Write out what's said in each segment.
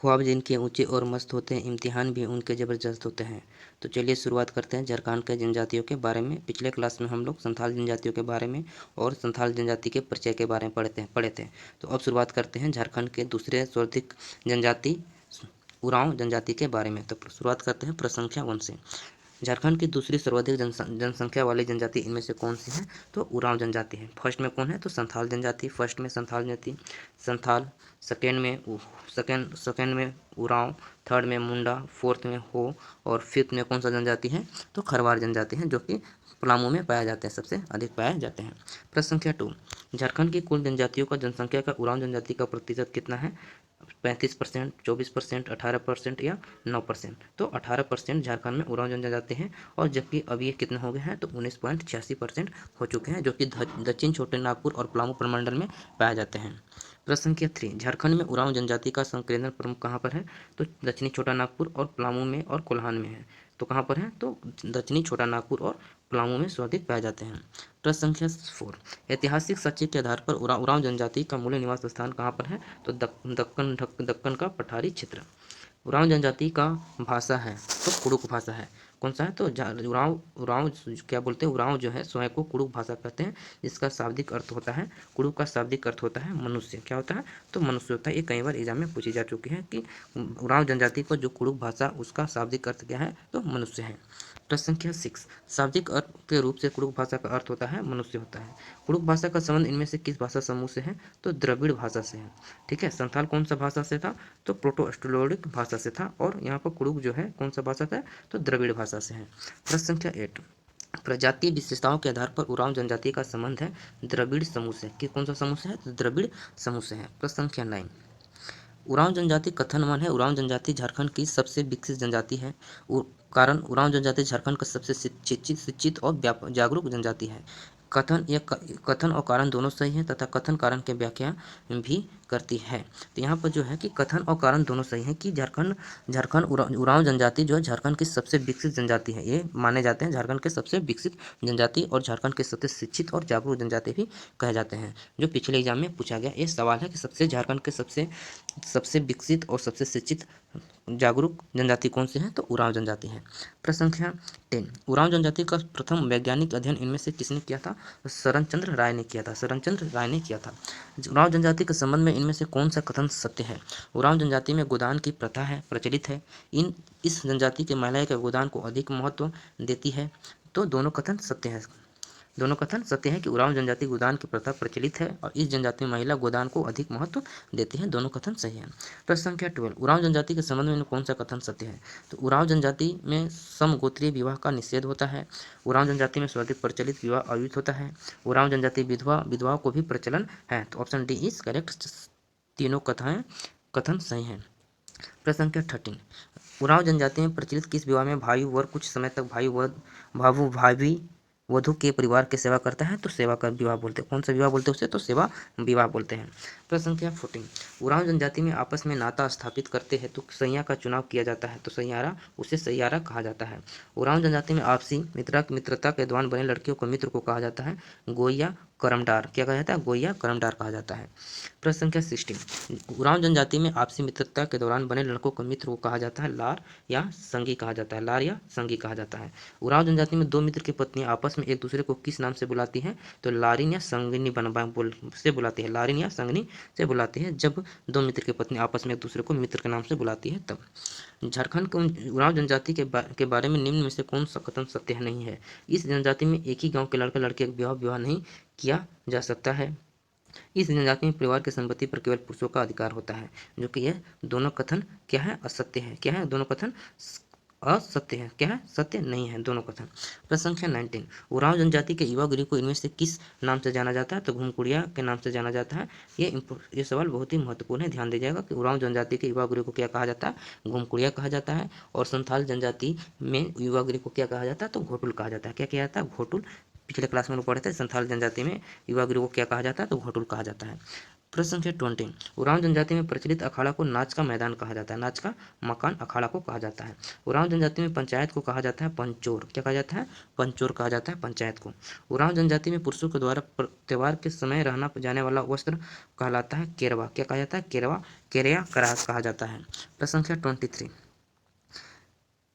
ख्वाब जिनके ऊंचे और मस्त होते हैं, इम्तिहान भी उनके ज़बरदस्त होते हैं। तो चलिए शुरुआत करते हैं झारखंड के जनजातियों के बारे में। पिछले क्लास में हम लोग संथाल जनजातियों के बारे में और संथाल जनजाति के परिचय के बारे में पढ़े थे। तो अब शुरुआत करते हैं झारखंड के दूसरे सर्वाधिक जनजाति उरांव जनजाति के बारे में। तो शुरुआत करते हैं प्रसंख्या 1 से। झारखंड की दूसरी सर्वाधिक जनसंख्या वाली जनजाति इनमें से कौन सी है? तो उरांव जनजाति है। फर्स्ट में कौन है? तो संथाल जनजाति। फर्स्ट में संथाल जनजाति, संथाल। सेकेंड में उरांव। थर्ड में मुंडा। फोर्थ में हो। और फिफ्थ में कौन सा जनजाति है? तो खरवार जनजाति है, जो कि पलामू में पाए जाते हैं, सबसे अधिक पाए जाते हैं। प्रश्न संख्या 2, झारखंड की कुल जनजातियों का जनसंख्या का उरांव जनजाति का प्रतिशत कितना है? 35%, 24%, 18% या 9%। तो 18% झारखंड में उरांव जनजाति हैं, और जबकि अब ये कितने हो गए हैं? तो 19.86% हो चुके हैं, जो कि दक्षिण छोटे नागपुर और पलामू प्रमंडल में पाए जाते हैं। प्रश्न संख्या 3, झारखंड में उरांव जनजाति का संकेंद्रण प्रमुख कहाँ पर है? तो दक्षिणी छोटा नागपुर और पलामू में और कोल्हान में है। तो कहाँ पर है? तो दक्षिणी छोटा नागपुर और पलामू में सर्वाधिक पाए जाते हैं। प्रश्न संख्या 4, ऐतिहासिक सच्चे के आधार पर उरांव जनजाति का मूल निवास स्थान कहाँ पर है? तो दक्कन का पठारी क्षेत्र। उरांव जनजाति का भाषा है तो कुड़ुक भाषा है। कौन सा है? तो उरांव उरांव क्या बोलते हैं? उरांव जो है स्वयं को कुड़ुक भाषा कहते हैं, जिसका शाब्दिक अर्थ होता है, कुड़ुक का शाब्दिक अर्थ होता है मनुष्य। क्या होता है? तो मनुष्य होता है। ये कई बार एग्जाम में पूछी जा चुकी है कि उरांव जनजाति को जो कुड़ुक भाषा, उसका शाब्दिक अर्थ क्या है? तो मनुष्य है। प्रश्न संख्या 6, शाब्दिक अर्थ के रूप से कुड़ुक भाषा का अर्थ होता है मनुष्य होता है। कुड़ुक भाषा का संबंध इनमें से किस भाषा समूह से है? तो द्रविड़ भाषा से है। ठीक है। संथाल कौन सा भाषा से था? तो प्रोटो ऑस्ट्रोलोडिक भाषा से था, और यहाँ पर कुड़ुक जो है कौन सा भाषा था? तो द्रविड़ भाषा से है। प्रश्न संख्या 8, प्रजातीय विशेषताओं के आधार पर उरांव जनजाति का संबंध है द्रविड़ समूह से। कि कौन सा समूह से है? तो द्रविड़ समूह से है। प्रश्न संख्या 9, उरांव जनजाति कथनमान है उरांव जनजाति झारखंड की सबसे विकसित जनजाति है। कारण उरांव जनजाति झारखंड का सबसे शिक्षित और जागरूक जनजाति है। कथन और कारण दोनों सही है, तथा कथन कारण की व्याख्या भी करती है। तो यहाँ पर जो है कि कथन और कारण दोनों सही हैं कि झारखंड उरांव जनजाति जो है झारखंड की सबसे विकसित जनजाति है। ये माने जाते हैं झारखंड के सबसे विकसित जनजाति, और झारखंड के सबसे शिक्षित और जागरूक जनजाति भी कहे जाते हैं, जो पिछले एग्जाम में पूछा गया। ये सवाल है कि झारखंड के सबसे विकसित और सबसे शिक्षित जागरूक जनजाति कौन सी है? तो उरांव जनजाति है। प्रश्न संख्या 10, उरांव जनजाति का प्रथम वैज्ञानिक अध्ययन इनमें से किसने किया था? शरणचंद्र राय ने किया था। शरणचंद्र राय ने किया था। उरांव जनजाति के संबंध में इनमें से कौन सा कथन सत्य है? उरांव जनजाति में गोदान की प्रथा है, प्रचलित है। इस जनजाति के महिलाएं के गोदान को अधिक महत्व देती है। तो दोनों कथन सत्य है। दोनों कथन सत्य है कि उरांव जनजाति गोदान की प्रथा प्रचलित है, और इस जनजाति में महिला गोदान को अधिक महत्व देती है। दोनों कथन सही है। प्रश्न संख्या 12, उरांव जनजाति के संबंध में कौन सा कथन सत्य है? तो उरांव जनजाति में समगोत्रीय विवाह का निषेध होता है। उरांव जनजाति में सर्वाधिक प्रचलित विवाह आयोजित होता है। उरांव जनजाति विधवाओं को भी प्रचलन है। तो ऑप्शन डी इज करेक्ट। तीनों कथन सही हैं। प्रश्न संख्या 13, उरांव जनजाति में प्रचलित किस विवाह में भाई वर कुछ समय तक भावी वधु के परिवार की सेवा करता है? तो सेवा का विवाह बोलते हैं। कौन सा विवाह बोलते हैं उसे? तो सेवा विवाह बोलते हैं। प्रश्न संख्या 14, उरांव जनजाति में आपस में नाता स्थापित करते हैं तो सैया का चुनाव किया जाता है। तो सैयारा कहा जाता है। उरांव जनजाति में आपसी मित्रता के दौरान बने लड़कियों को मित्र को कहा जाता है गोया करमडार। क्या कहा जाता है? गोया करमडार कहा जाता है। प्रश्न संख्या 16, उरांव जनजाति में आपसी मित्रता के दौरान बने लड़कों को मित्र को कहा जाता है लार या संगी कहा जाता है। लार या संगी कहा जाता है। उरांव जनजाति में दो मित्र की पत्नियां आपस में एक दूसरे को किस नाम से बुलाती हैं? तो लारिन या संगिनी से बुलाती है। लारिन या संगिनी से बुलाती है। जब दो मित्र की पत्नी आपस में एक दूसरे को मित्र के नाम से बुलाती है तब। झारखंड के उरांव जनजाति के बारे में निम्न में से कौन सा कथन सत्य नहीं है? इस जनजाति में एक ही गांव के लड़का लड़की का विवाह नहीं किया जा सकता है। इस जनजाति में परिवार की संपत्ति पर केवल पुरुषों का अधिकार होता है। जो कि यह दोनों कथन क्या है? असत्य है। क्या है? दोनों कथन असत्य है। क्या है? सत्य नहीं है दोनों कथन। प्रश्न संख्या 19, उरांव जनजाति के युवा गृह को इनमें से किस नाम से जाना जाता है? तो घुमकुड़िया के नाम से जाना जाता है। ये सवाल बहुत ही महत्वपूर्ण है, ध्यान दीजिएगा कि उरांव जनजाति के युवा गृह को क्या कहा जाता है? घुमकुड़िया कहा जाता है। और संथाल जनजाति में युवा गृह को क्या कहा जाता है? तो घोटुल कहा जाता है। क्या किया जाता है? घोटुल। पिछले क्लास में लोग पढ़े थे संथाल जनजाति में युवा गृह को क्या कहा जाता है? तो घोटुल कहा जाता है। प्रश्न संख्या 20, उरांव जनजाति में प्रचलित अखाड़ा को नाच का मैदान कहा जाता है। नाच का मकान अखाड़ा को कहा जाता है। उरांव जनजाति में पंचायत को कहा जाता है पंचोर। क्या कहा जाता है? पंचोर कहा जाता है पंचायत को। उरांव जनजाति में पुरुषों के द्वारा त्योहार के समय रहना जाने वाला वस्त्र कहलाता है केरवा। क्या कहा जाता है? केरवा, केरिया कहा जाता है। प्रश्न संख्या 23,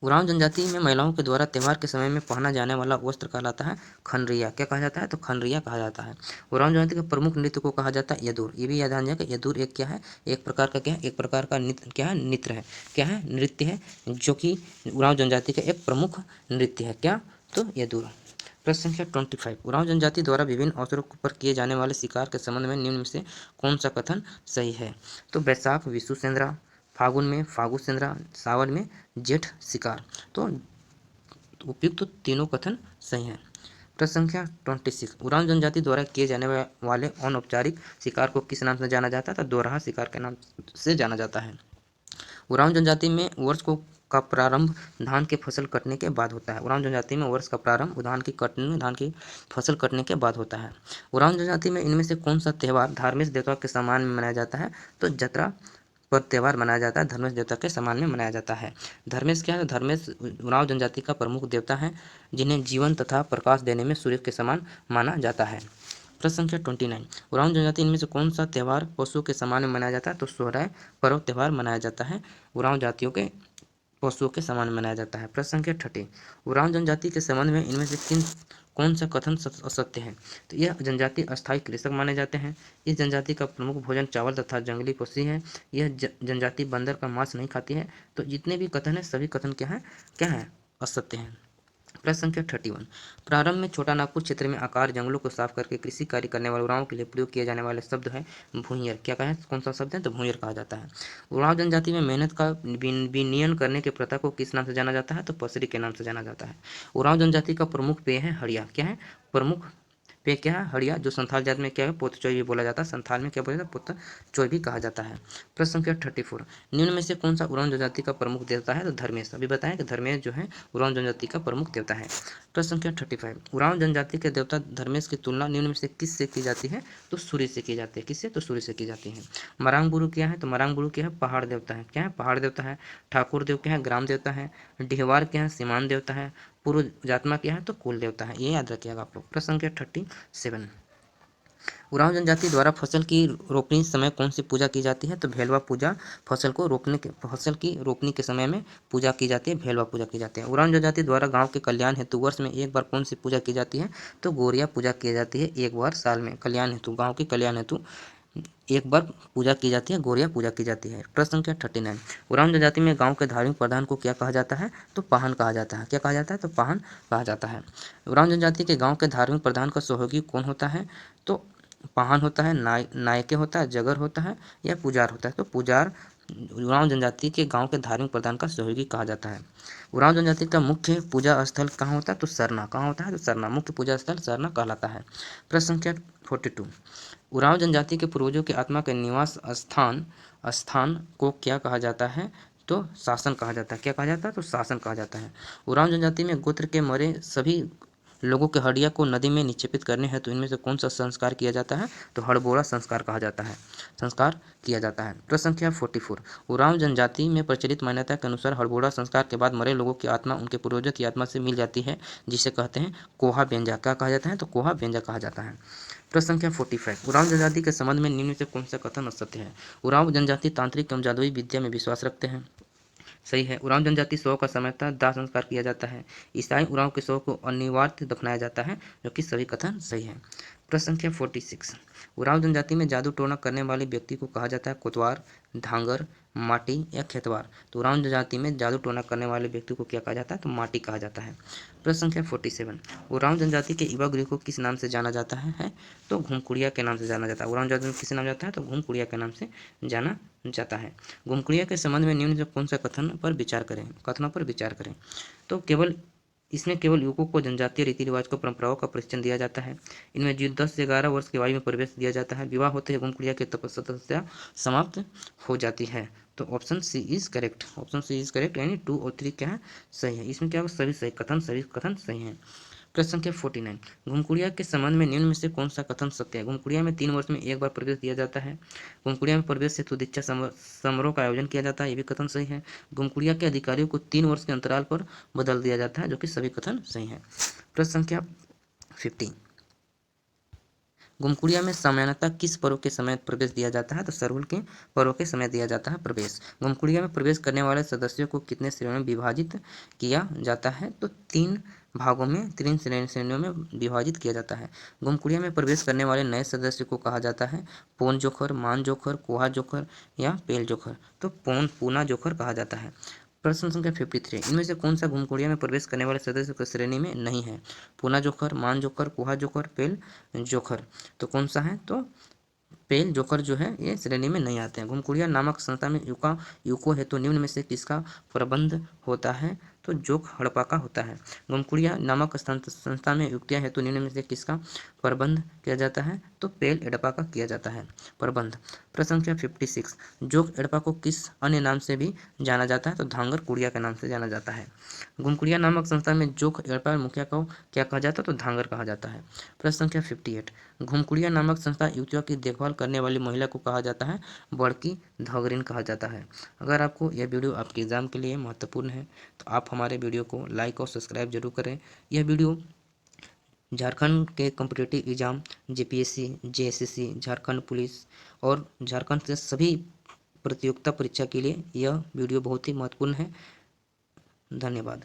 उरांव जनजाति में महिलाओं के द्वारा त्योहार के समय में पहना जाने वाला वस्त्र कहलाता है खनरिया। क्या कहा जाता है? तो खनरिया कहा जाता है। उरांव जनजाति के प्रमुख नृत्य को कहा जाता है यदुर। ये भी याद आ जाएगा, यदुर एक क्या है? एक प्रकार का क्या है? एक प्रकार का नृत्य क्या है? नृत्य है। क्या है? नृत्य है, जो कि उरांव जनजाति का एक प्रमुख नृत्य है। क्या? तो यदुर। प्रश्न संख्या 25, उरांव जनजाति द्वारा विभिन्न अवसरों पर किए जाने वाले शिकार के संबंध में निम्न में से कौन सा कथन सही है? तो बैसाख विषु सेंद्रा, फागुन में फागु सेंद्रा, सावन में जेठ शिकार। तो उपयुक्त तो तीनों कथन सही हैं। प्रश्न संख्या 26, उरांव जनजाति द्वारा किए जाने वाले अनौपचारिक शिकार को किस नाम से जाना जाता है? तो दोराहा शिकार के नाम से जाना जाता है। उरांव जनजाति में वर्ष का प्रारंभ धान के फसल कटने के बाद होता है। उरांव जनजाति में वर्ष का प्रारंभ धान की फसल कटने के बाद होता है। उरांव जनजाति में इनमें से कौन सा त्यौहार धार्मिक देवता के सम्मान में मनाया जाता है? तो जतरा पर त्यौहार मनाया जाता है, धर्मेश देवता के सम्मान में मनाया जाता है। धर्मेश क्या है? धर्मेश उरांव जनजाति का प्रमुख देवता है, जिन्हें जीवन तथा प्रकाश देने में सूर्य के समान माना जाता है। प्रश्न संख्या 29, उरांव जनजाति इनमें से कौन सा त्यौहार पशुओं के समान में मनाया जाता है? तो सोहराय पर्व त्यौहार मनाया जाता है, उरांव जातियों के पशुओं के समान मनाया जाता है। प्रश्न संख्या 30, उरांव जनजाति के संबंध में इनमें से कौन सा कथन असत्य है? तो यह जनजाति अस्थायी कृषक माने जाते हैं। इस जनजाति का प्रमुख भोजन चावल तथा जंगली पक्षी है। यह जनजाति बंदर का मांस नहीं खाती है। तो जितने भी कथन है सभी कथन क्या है? असत्य हैं। प्रश्न संख्या 31, प्रारंभ में छोटा नागपुर क्षेत्र में आकार जंगलों को साफ करके कृषि कार्य करने वाले उरांव के लिए प्रयोग किए जाने वाले शब्द है भूंयर। क्या कहा है? कौन सा शब्द है? तो भूंयर कहा जाता है। उरांव जनजाति में मेहनत का विनियन करने के प्रथा को किस नाम से जाना जाता है? तो पसरी के नाम से जाना जाता है। उरांव जनजाति का प्रमुख पेय है हड़िया। क्या है? प्रमुख पे क्या है? हड़िया, जो संथाल जात में क्या है? पोतचोई भी बोला जाता है। संथाल में क्या बोला जाता है? पोतचोई भी कहा जाता है। प्रश्न संख्या 34, निम्न में से कौन सा उरांव जनजाति का प्रमुख देवता है? तो धर्मेश। अभी बताएं कि धर्मेश जो है उरांव जनजाति का प्रमुख देवता है। प्रश्न संख्या 35, उरांव जनजाति के देवता धर्मेश की तुलना निम्न में से किस से की जाती है? तो सूर्य से की जाती है। किससे? तो सूर्य से की जाती है। मरांग बुरु क्या है? तो मरांग बुरु क्या है? पहाड़ देवता है। क्या है? पहाड़ देवता है। ठाकुर देव क्या है? ग्राम देवता है। डिहवार क्या है? सीमान देवता है। पूर्व जात्मा क्या है? तो कुल देवता है। ये याद रखिएगा आप लोग। प्रश्न संख्या 37, उरांव जनजाति द्वारा फसल की रोपनी समय कौन सी पूजा की जाती है? तो भेलवा पूजा। फसल की रोपनी के समय में पूजा की जाती है, भेलवा पूजा की जाती है। उरांव जनजाति द्वारा गांव के कल्याण हेतु वर्ष में एक बार कौन सी पूजा की जाती है? तो गोरिया पूजा की जाती है एक बार साल में। कल्याण हेतु, गाँव के कल्याण हेतु एक बार पूजा की जाती है, गोरिया पूजा की जाती है। प्रश्न संख्या 39, उरांव जनजाति में गांव के धार्मिक प्रधान को क्या कहा जाता है? तो पाहन कहा जाता है। क्या कहा जाता है? तो पाहन कहा जाता है। उरांव जनजाति के गांव के धार्मिक प्रधान का सहयोगी कौन होता है? तो पाहन होता है, नायके होता है, जगर होता है या पुजार होता है। तो पुजार उरांव जनजाति के गांव के धार्मिक प्रधान का सहयोगी कहा जाता है। उरांव जनजाति का मुख्य पूजा स्थल कहाँ होता है? तो सरना। कहाँ होता है? तो सरना। मुख्य पूजा स्थल सरना कहलाता है। प्रश्न संख्या 42, उरांव जनजाति के पूर्वजों की आत्मा के निवास स्थान को क्या कहा जाता है? तो शासन कहा जाता है। क्या कहा जाता है? तो शासन कहा जाता है। उरांव जनजाति में गोत्र के मरे सभी लोगों के हड्डियां को नदी में निक्षेपित करने हैं तो इनमें से कौन सा संस्कार किया जाता है? तो हड़बोड़ा संस्कार कहा जाता है, संस्कार किया जाता है। प्रश्न संख्या 44, उरांव जनजाति में प्रचलित मान्यता के अनुसार हड़बोड़ा संस्कार के बाद मरे लोगों की आत्मा उनके पूर्वजों की आत्मा से मिल जाती है, जिसे कहते हैं कोहा बेंजा। क्या कहा जाता है? तो कोहा बेंजा कहा जाता है। प्रश्न संख्या 45, उरांव जनजाति के संबंध में निम्न में से कौन सा कथन असत्य है? उरांव जनजाति तांत्रिक एवं जादुई विद्या में विश्वास रखते हैं। सही है। उरांव जनजाति शव का समयतः दाह संस्कार किया जाता है। ईसाई उरांव के शव को अनिवार्य दफनाया जाता है, जो कि सभी कथन सही है। प्रश्न संख्या 46, उरांव जनजाति में जादू टोना करने वाले व्यक्ति को कहा जाता है कोतवार, धांगर, माटी या खेतवार। तो उरांव जनजाति में जादू टोना करने वाले व्यक्ति को क्या कहा जाता है? तो माटी कहा जाता है। प्रश्न संख्या 47, उरांव जनजाति के युवा गृह को किस नाम से जाना जाता है? तो घुमकुड़िया के नाम से जाना जाता है। उरांव जनजाति में किस नाम जाता है? तो घुमकुड़िया के नाम से जाना जाता है। घुमकुड़िया के संबंध में निम्न में कौन सा कथनों पर विचार करें? तो इसमें केवल युवकों को जनजातीय रीति रिवाज को परंपराओं का प्रशिक्षण दिया जाता है। इनमें 10 से 11 वर्ष की आयु में प्रवेश दिया जाता है। विवाह होते ही घुमकुड़िया की तपस्या समाप्त हो जाती है। तो ऑप्शन सी इज करेक्ट। यानी 2 और 3 क्या है? सही है। इसमें क्या सभी कथन सही हैं। प्रश्न संख्या 49, घुमकुड़िया के संबंध में निम्न में से कौन सा कथन सत्य है? घुमकुड़िया में 3 वर्ष में एक बार प्रवेश दिया जाता है। घुमकुड़िया में प्रवेश हेतु दीक्षा समारोह का आयोजन किया जाता है, ये भी कथन सही है। घुमकुड़िया के अधिकारियों को 3 वर्ष के अंतराल पर बदल दिया जाता है, जो कि सभी कथन सही है। प्रश्न संख्या 50, घुमकुड़िया में सामान्यतः किस पर्व के समय प्रवेश दिया जाता है? तो सरहुल के पर्व के समय दिया जाता है प्रवेश। घुमकुड़िया में प्रवेश करने वाले सदस्यों को कितने श्रेणियों में विभाजित किया जाता है? तो 3 भागों में 3 श्रेणियों में विभाजित किया जाता है। घुमकुड़िया में प्रवेश करने वाले नए सदस्य को कहा जाता है पौन जोखर, मान जोखर, कोहा जोखर या पेल जोखर। तो पूना जोखर कहा जाता है। प्रश्न संख्या 53, इनमें से कौन सा घुमकुड़िया में प्रवेश करने वाले सदस्य की श्रेणी में नहीं है? पूना जोखर, मान जोखर, कोहा जोखर, पेल जोखर। तो कौन सा है? तो पेल जोखर जो है ये श्रेणी में नहीं आते हैं। घुमकुड़िया नामक संस्था में यूको हेतु निम्न में से किसका प्रबंध होता है? तो जोक हड़पा का होता है। घुमकुड़िया नामक संस्था में युक्तियाँ हेतु निम्न में से किसका प्रबंध किया जाता है? तो पेल एडपा का किया जाता है प्रबंध। प्रश्न संख्या 56, जोक एडपा को किस अन्य नाम से भी जाना जाता है? तो धांगर कुड़िया के नाम से जाना जाता है। घुमकुड़िया नामक संस्था में जोक एडपा मुखिया को क्या कहा जाता है? तो धांगर कहा जाता है। प्रश्न संख्या 58, घुमकुड़िया नामक संस्था युवतियों की देखभाल करने वाली महिला को कहा जाता है बड़की धगरिन कहा जाता है। अगर आपको यह वीडियो आपके एग्जाम के लिए महत्वपूर्ण है तो आप हमारे वीडियो को लाइक और सब्सक्राइब जरूर करें। यह वीडियो झारखंड के competitive exam JPSC, JSSC, Jharkhand police और झारखंड के सभी प्रतियोगिता परीक्षा के लिए यह वीडियो बहुत ही महत्वपूर्ण है। धन्यवाद।